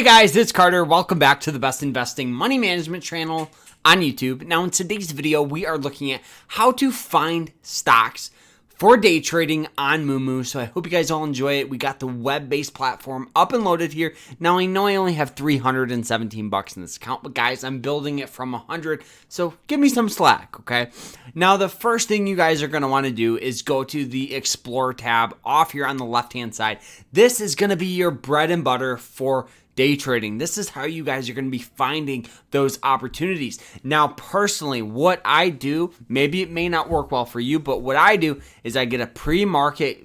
Hey guys, it's Carter. Welcome back to the best investing money management channel on YouTube. Now in today's video, we are looking at how to find stocks for day trading on Moomoo. So I hope you guys all enjoy it. We got the web-based platform up and loaded here. Now I know I only have $317 in this account, but guys, I'm building it from 100. So give me some slack, okay? Now the first thing you guys are going to want to do is go to the Explore tab off here on the left-hand side. This is going to be your bread and butter for day trading. This is how you guys are going to be finding those opportunities. Now, personally, what I do, maybe it may not work well for you, but what I do is I get a pre-market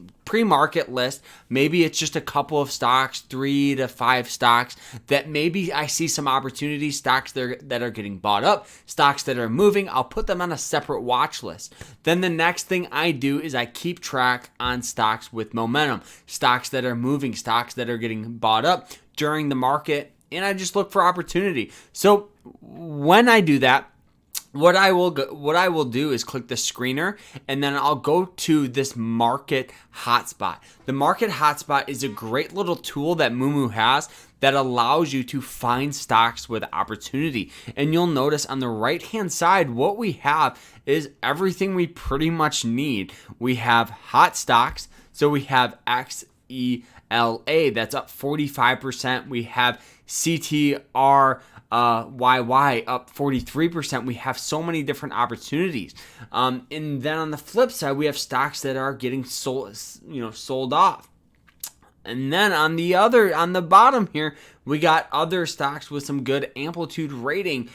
list. Maybe it's just a couple of stocks, 3 to 5 stocks that maybe I see some opportunities, stocks that are getting bought up, stocks that are moving. I'll put them on a separate watch list. Then the next thing I do is I keep track on stocks with momentum, stocks that are moving, stocks that are getting bought up during the market, and I just look for opportunity. So when I do that, what I will do is click the screener, and then I'll go to this Market Hotspot. The Market Hotspot is a great little tool that Moomoo has that allows you to find stocks with opportunity. And you'll notice on the right-hand side, what we have is everything we pretty much need. We have hot stocks, so we have XELA, that's up 45%. We have CTR YY up 43%. We have so many different opportunities. And then on the flip side, we have stocks that are getting sold off. And then on the bottom here, we got other stocks with some good amplitude rating.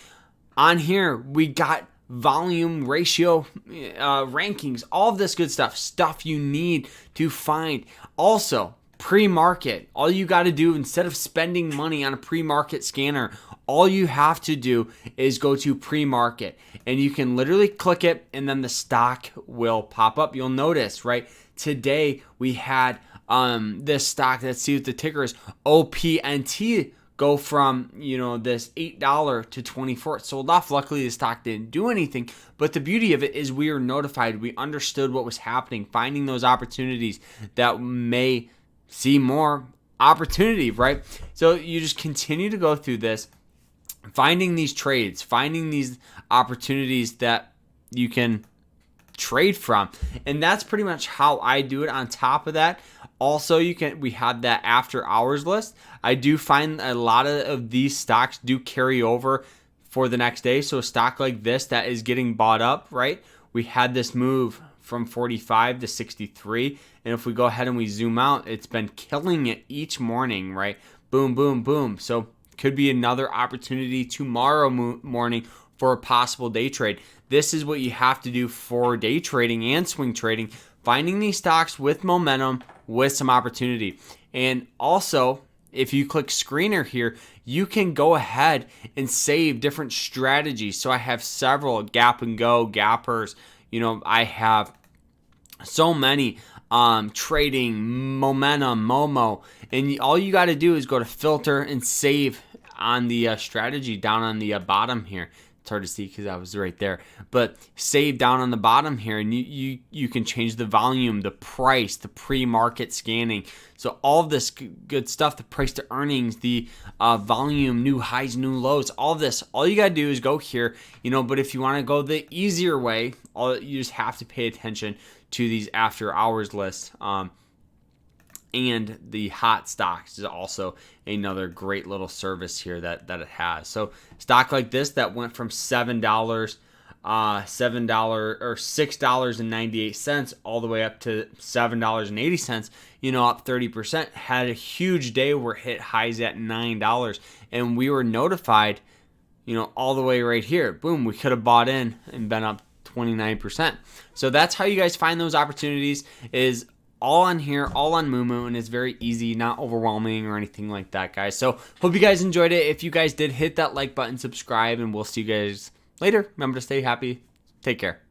On here, we got volume ratio rankings, all of this good stuff you need to find. Also, pre-market. All you got to do, instead of spending money on a pre-market scanner, all you have to do is go to pre-market, and you can literally click it, and then the stock will pop up. You'll notice, right? Today we had this stock. Let's see what the ticker is. OPNT go from this $8 to $24. It sold off. Luckily, the stock didn't do anything. But the beauty of it is we were notified. We understood what was happening, finding those opportunities that may see more opportunity, right? So you just continue to go through this, finding these trades, finding these opportunities that you can trade from. And that's pretty much how I do it. On top of that, also we have that after hours list. I do find a lot of these stocks do carry over for the next day. So a stock like this that is getting bought up, right? We had this move from 45 to 63. And if we go ahead and we zoom out, it's been killing it each morning, right? Boom, boom, boom. So could be another opportunity tomorrow morning for a possible day trade. This is what you have to do for day trading and swing trading, finding these stocks with momentum, with some opportunity. And also, if you click screener here, you can go ahead and save different strategies. So I have several gap and go, gappers. I have so many trading, momentum, Moomoo. And all you got to do is go to filter and save on the strategy down on the bottom here. It's hard to see because I was right there, but save down on the bottom here, and you can change the volume, the price, the pre-market scanning. So all of this good stuff, the price to earnings, the volume, new highs, new lows, all this. All you gotta do is go here, but if you want to go the easier way, you just have to pay attention to these after hours lists. And the hot stocks is also another great little service here that it has. So stock like this that went from $7 or $6.98 all the way up to $7.80, up 30%, had a huge day where it hit highs at $9. And we were notified, all the way right here. Boom, we could have bought in and been up 29%. So that's how you guys find those opportunities, is all on here, all on Moomoo, and it's very easy, not overwhelming or anything like that, guys. So hope you guys enjoyed it. If you guys did, hit that like button, subscribe, and we'll see you guys later. Remember to stay happy. Take care.